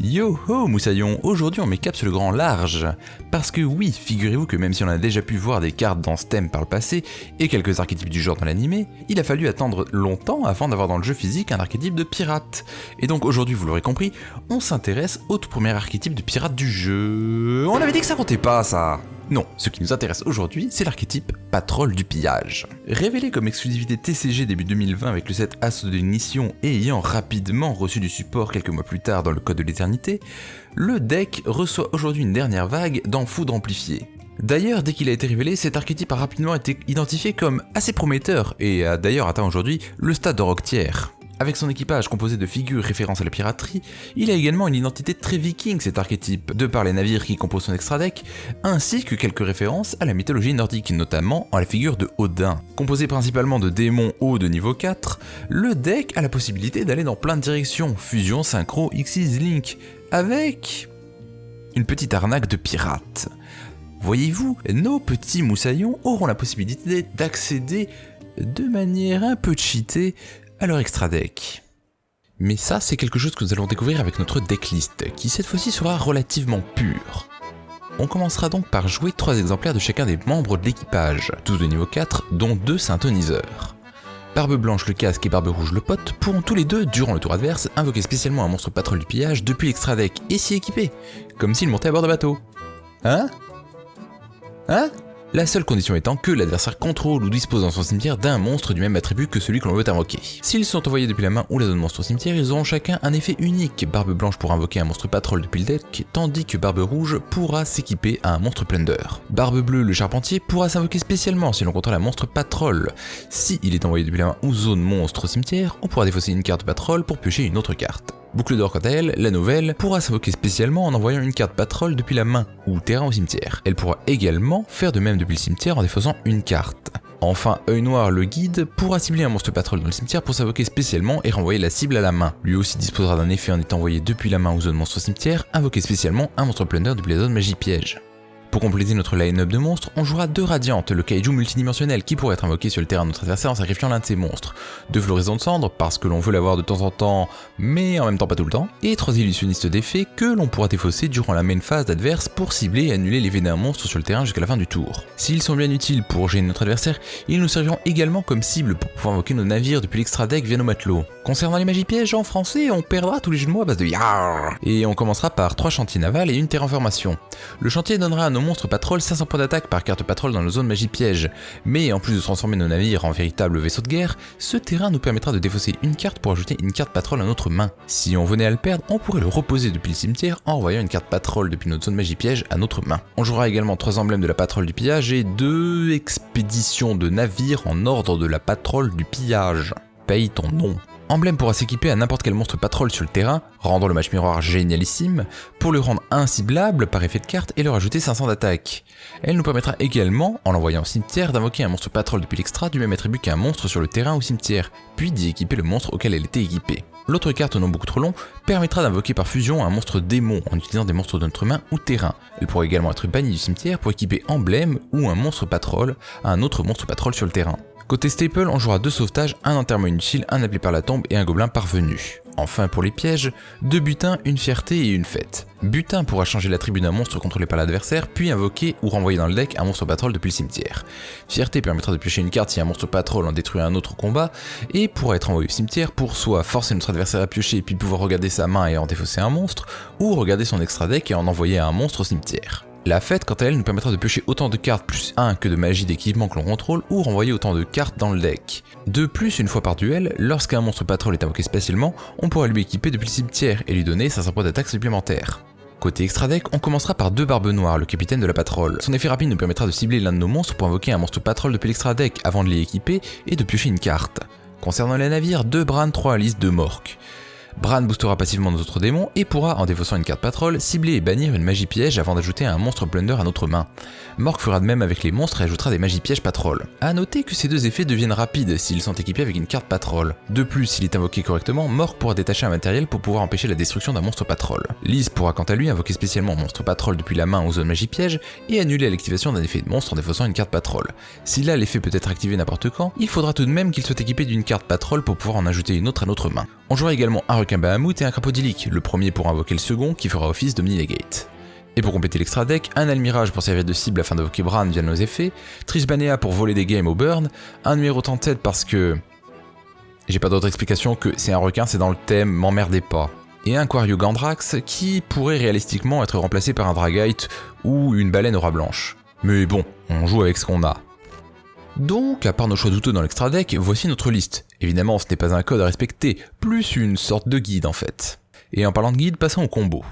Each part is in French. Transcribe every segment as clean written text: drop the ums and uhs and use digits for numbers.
Yo ho moussaillon, aujourd'hui on met cap sur le grand large. Parce que oui, figurez-vous que même si on a déjà pu voir des cartes dans ce thème par le passé, et quelques archétypes du genre dans l'animé, il a fallu attendre longtemps avant d'avoir dans le jeu physique un archétype de pirate. Et donc aujourd'hui, vous l'aurez compris, on s'intéresse au tout premier archétype de pirate du jeu. On avait dit que ça comptait pas ça. Non, ce qui nous intéresse aujourd'hui, c'est l'archétype Patrol du pillage. Révélé comme exclusivité TCG début 2020 avec le set Assaut de l'Ignition et ayant rapidement reçu du support quelques mois plus tard dans le Code de l'Éternité, le deck reçoit aujourd'hui une dernière vague dans Foudre Amplifiée. D'ailleurs, dès qu'il a été révélé, cet archétype a rapidement été identifié comme assez prometteur et a d'ailleurs atteint aujourd'hui le stade de Rogue Tier. Avec son équipage composé de figures références à la piraterie, il a également une identité très viking cet archétype, de par les navires qui composent son extra deck, ainsi que quelques références à la mythologie nordique, notamment en la figure de Odin. Composé principalement de démons hauts de niveau 4, le deck a la possibilité d'aller dans plein de directions, fusion, synchro, Xyz Link, avec une petite arnaque de pirates. Voyez-vous, nos petits moussaillons auront la possibilité d'accéder de manière un peu cheatée à leur extra deck. Mais ça, c'est quelque chose que nous allons découvrir avec notre decklist, qui cette fois-ci sera relativement pure. On commencera donc par jouer 3 exemplaires de chacun des membres de l'équipage, tous de niveau 4, dont 2 synthoniseurs. Barbe Blanche le casque et Barbe Rouge le pote pourront tous les deux, durant le tour adverse, invoquer spécialement un monstre Patrol du pillage depuis l'extra deck et s'y équiper, comme s'ils montaient à bord de bateau. Hein? La seule condition étant que l'adversaire contrôle ou dispose dans son cimetière d'un monstre du même attribut que celui que l'on veut invoquer. S'ils sont envoyés depuis la main ou la zone monstre au cimetière, ils auront chacun un effet unique. Barbe Blanche pourra invoquer un monstre Patrol depuis le deck, tandis que Barbe Rouge pourra s'équiper à un monstre Plunder. Barbe Bleue, le Charpentier, pourra s'invoquer spécialement si l'on contrôle un monstre Patrol. Si il est envoyé depuis la main ou zone monstre au cimetière, on pourra défausser une carte Patrol pour piocher une autre carte. Boucle d'Or quant à elle, la nouvelle, pourra s'invoquer spécialement en envoyant une carte Patrol depuis la main ou terrain au cimetière. Elle pourra également faire de même depuis le cimetière en défaussant une carte. Enfin, Œil Noir, le guide, pourra cibler un monstre Patrol dans le cimetière pour s'invoquer spécialement et renvoyer la cible à la main. Lui aussi disposera d'un effet en étant envoyé depuis la main ou zone monstre au cimetière, invoquer spécialement un monstre Plunder depuis la zone magie piège. Pour compléter notre line-up de monstres, on jouera 2 Radiantes, le kaiju multidimensionnel qui pourrait être invoqué sur le terrain de notre adversaire en sacrifiant l'un de ses monstres, 2 Floraison de Cendre parce que l'on veut l'avoir de temps en temps, mais en même temps pas tout le temps, et 3 Illusionnistes d'effet que l'on pourra défausser durant la main phase d'adverse pour cibler et annuler l'effet d'un monstre sur le terrain jusqu'à la fin du tour. S'ils sont bien utiles pour gêner notre adversaire, ils nous serviront également comme cible pour pouvoir invoquer nos navires depuis l'extra deck via nos matelots. Concernant les magies pièges, en français, on perdra tous les jeux de mots à base de YARR. Et on commencera par 3 chantiers navals et une terraformation. Le chantier donnera à nos monstres Patrol 500 points d'attaque par carte Patrol dans la zone magie piège, mais en plus de transformer nos navires en véritables vaisseaux de guerre, ce terrain nous permettra de défausser une carte pour ajouter une carte Patrol à notre main. Si on venait à le perdre, on pourrait le reposer depuis le cimetière en envoyant une carte Patrol depuis notre zone magie piège à notre main. On jouera également 3 emblèmes de la Patrol du pillage et 2 expéditions de navires en ordre de la Patrol du pillage. Paye ton nom. Emblème pourra s'équiper à n'importe quel monstre Patrol sur le terrain, rendant le match miroir génialissime, pour le rendre inciblable par effet de carte et leur ajouter 500 d'attaque. Elle nous permettra également, en l'envoyant au cimetière, d'invoquer un monstre Patrol depuis l'extra du même attribut qu'un monstre sur le terrain ou cimetière, puis d'y équiper le monstre auquel elle était équipée. L'autre carte non beaucoup trop long permettra d'invoquer par fusion un monstre démon en utilisant des monstres de notre main ou terrain. Elle pourra également être bannie du cimetière pour équiper emblème ou un monstre Patrol à un autre monstre Patrol sur le terrain. Côté staple, on jouera 2 sauvetages, un enterrement inutile, un appelé par la tombe et un gobelin parvenu. Enfin pour les pièges, 2 butins, une fierté et une fête. Butin pourra changer l'attribut d'un monstre contrôlé par l'adversaire, puis invoquer ou renvoyer dans le deck un monstre Patrol depuis le cimetière. Fierté permettra de piocher une carte si un monstre Patrol en détruit un autre au combat, et pourra être envoyé au cimetière pour soit forcer notre adversaire à piocher puis pouvoir regarder sa main et en défausser un monstre, ou regarder son extra deck et en envoyer un monstre au cimetière. La fête, quant à elle, nous permettra de piocher autant de cartes plus 1 que de magie d'équipement que l'on contrôle ou renvoyer autant de cartes dans le deck. De plus, une fois par duel, lorsqu'un monstre Patrol est invoqué spécialement, on pourra lui équiper depuis le cimetière et lui donner 500 points d'attaque supplémentaires. Côté extra deck, on commencera par 2 Barbes Noires, le capitaine de la Patrol. Son effet rapide nous permettra de cibler l'un de nos monstres pour invoquer un monstre Patrol depuis l'extra deck avant de l'y équiper et de piocher une carte. Concernant les navires, 2 Bran, 3 Alice, 2 Mork. Bran boostera passivement nos autres démons et pourra, en défaussant une carte Patrol, cibler et bannir une magie piège avant d'ajouter un monstre Plunder à notre main. Mork fera de même avec les monstres et ajoutera des magies pièges Patrol. A noter que ces 2 effets deviennent rapides s'ils sont équipés avec une carte Patrol. De plus, s'il est invoqué correctement, Mork pourra détacher un matériel pour pouvoir empêcher la destruction d'un monstre Patrol. Lise pourra quant à lui invoquer spécialement un monstre Patrol depuis la main aux zones magie piège et annuler l'activation d'un effet de monstre en défaussant une carte Patrol. Si là l'effet peut être activé n'importe quand, il faudra tout de même qu'il soit équipé d'une carte Patrol pour pouvoir en ajouter une autre à notre main. On jouera également un requin Bahamut et un crapaudylique, le premier pour invoquer le second qui fera office d'Omni Negate. Et pour compléter l'extra deck, un Almirage pour servir de cible afin d'invoquer Bran via nos effets, Trishbanea pour voler des games au burn, un numéro 37 parce que... j'ai pas d'autre explication que c'est un requin, c'est dans le thème, m'emmerdez pas. Et un Quario Gandrax qui pourrait réalistiquement être remplacé par un Dragite ou une baleine aura blanche. Mais bon, on joue avec ce qu'on a. Donc, à part nos choix douteux dans l'extra deck, voici notre liste. Évidemment, ce n'est pas un code à respecter, plus une sorte de guide en fait. Et en parlant de guide, passons au combo.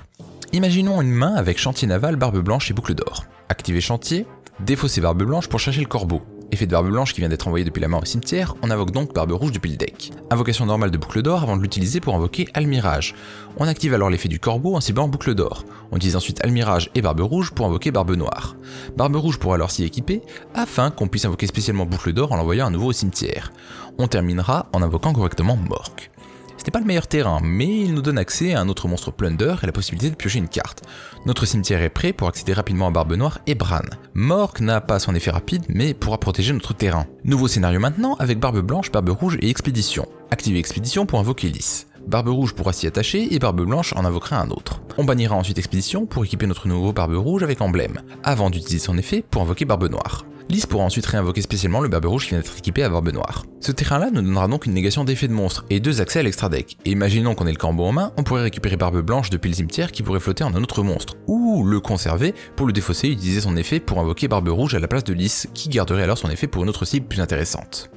Imaginons une main avec Chantier Naval, Barbe Blanche et Boucle d'Or. Activez Chantier, défausser Barbe Blanche pour chercher le corbeau. Effet de Barbe Blanche qui vient d'être envoyé depuis la main au cimetière, on invoque donc Barbe Rouge depuis le deck. Invocation normale de Boucle d'Or avant de l'utiliser pour invoquer Almirage. On active alors l'effet du corbeau en ciblant Boucle d'Or. On utilise ensuite Almirage et Barbe Rouge pour invoquer Barbe Noire. Barbe Rouge pourra alors s'y équiper afin qu'on puisse invoquer spécialement Boucle d'Or en l'envoyant à nouveau au cimetière. On terminera en invoquant correctement Mork. Ce n'est pas le meilleur terrain, mais il nous donne accès à un autre monstre Plunder et la possibilité de piocher une carte. Notre cimetière est prêt pour accéder rapidement à Barbe Noire et Bran. Mork n'a pas son effet rapide, mais pourra protéger notre terrain. Nouveau scénario maintenant avec Barbe Blanche, Barbe Rouge et Expédition. Activez Expédition pour invoquer Lys. Barbe Rouge pourra s'y attacher et Barbe Blanche en invoquera un autre. On bannira ensuite Expédition pour équiper notre nouveau Barbe Rouge avec emblème, avant d'utiliser son effet pour invoquer Barbe Noire. Lys pourra ensuite réinvoquer spécialement le Barbe Rouge qui vient d'être équipé à Barbe Noire. Ce terrain-là nous donnera donc une négation d'effet de monstre et 2 accès à l'extra deck. Et imaginons qu'on ait le corbeau en main, on pourrait récupérer Barbe Blanche depuis le cimetière qui pourrait flotter en un autre monstre, ou le conserver pour le défausser et utiliser son effet pour invoquer Barbe Rouge à la place de Lys, qui garderait alors son effet pour une autre cible plus intéressante.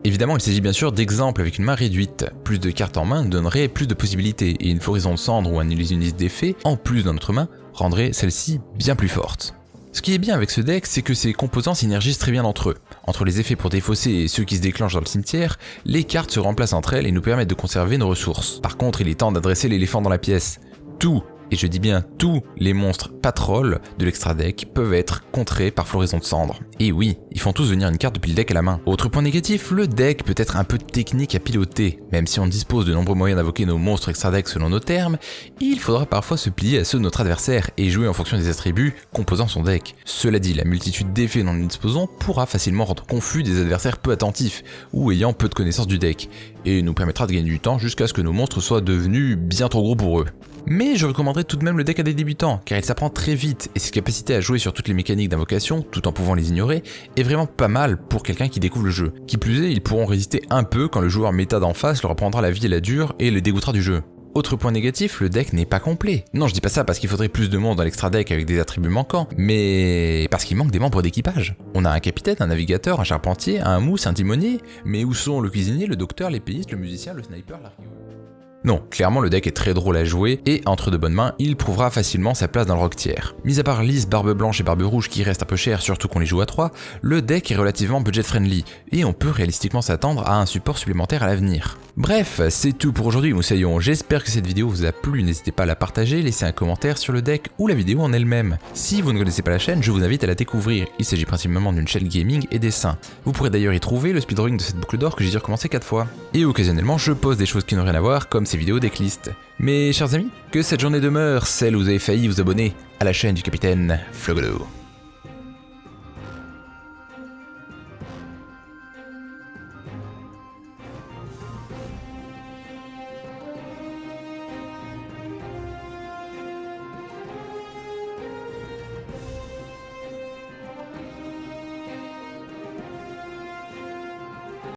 Évidemment, il s'agit bien sûr d'exemples avec une main réduite. Plus de cartes en main nous donnerait plus de possibilités, et une floraison de cendres ou un illusionniste d'effet, en plus dans notre main, rendrait celle-ci bien plus forte. Ce qui est bien avec ce deck, c'est que ses composants synergisent très bien entre eux. Entre les effets pour défausser et ceux qui se déclenchent dans le cimetière, les cartes se remplacent entre elles et nous permettent de conserver nos ressources. Par contre, il est temps d'adresser l'éléphant dans la pièce. Tout, et je dis bien tous les monstres patrolls de l'extra deck peuvent être contrés par Floraison de Cendres. Et oui, ils font tous venir une carte depuis le deck à la main. Autre point négatif, le deck peut être un peu technique à piloter. Même si on dispose de nombreux moyens d'invoquer nos monstres extra deck selon nos termes, il faudra parfois se plier à ceux de notre adversaire et jouer en fonction des attributs composant son deck. Cela dit, la multitude d'effets dont nous disposons pourra facilement rendre confus des adversaires peu attentifs ou ayant peu de connaissances du deck, et nous permettra de gagner du temps jusqu'à ce que nos monstres soient devenus bien trop gros pour eux. Mais je recommanderais tout de même le deck à des débutants, car il s'apprend très vite, et ses capacités à jouer sur toutes les mécaniques d'invocation, tout en pouvant les ignorer, est vraiment pas mal pour quelqu'un qui découvre le jeu. Qui plus est, ils pourront résister un peu quand le joueur méta d'en face leur apprendra la vie et la dure et les dégoûtera du jeu. Autre point négatif, le deck n'est pas complet. Non, je dis pas ça parce qu'il faudrait plus de monde dans l'extra deck avec des attributs manquants, mais parce qu'il manque des membres d'équipage. On a un capitaine, un navigateur, un charpentier, un mousse, un timonier, mais où sont le cuisinier, le docteur, l'épéiste, le musicien, le sniper, l'archéologue ? Non, clairement le deck est très drôle à jouer, et entre de bonnes mains, il prouvera facilement sa place dans le rock tier. Mis à part Lys, Barbe Blanche et Barbe Rouge qui restent un peu chers, surtout qu'on les joue à 3, le deck est relativement budget friendly, et on peut réalistiquement s'attendre à un support supplémentaire à l'avenir. Bref, c'est tout pour aujourd'hui moussaillons, j'espère que cette vidéo vous a plu, n'hésitez pas à la partager, laisser un commentaire sur le deck ou la vidéo en elle-même. Si vous ne connaissez pas la chaîne, je vous invite à la découvrir, il s'agit principalement d'une chaîne gaming et dessin. Vous pourrez d'ailleurs y trouver le speedrunning de cette boucle d'or que j'ai dû recommencer 4 fois. Et occasionnellement, je pose des choses qui n'ont rien à voir, comme ces vidéos decklist. Mes chers amis, que cette journée demeure celle où vous avez failli vous abonner à la chaîne du capitaine Flogolo.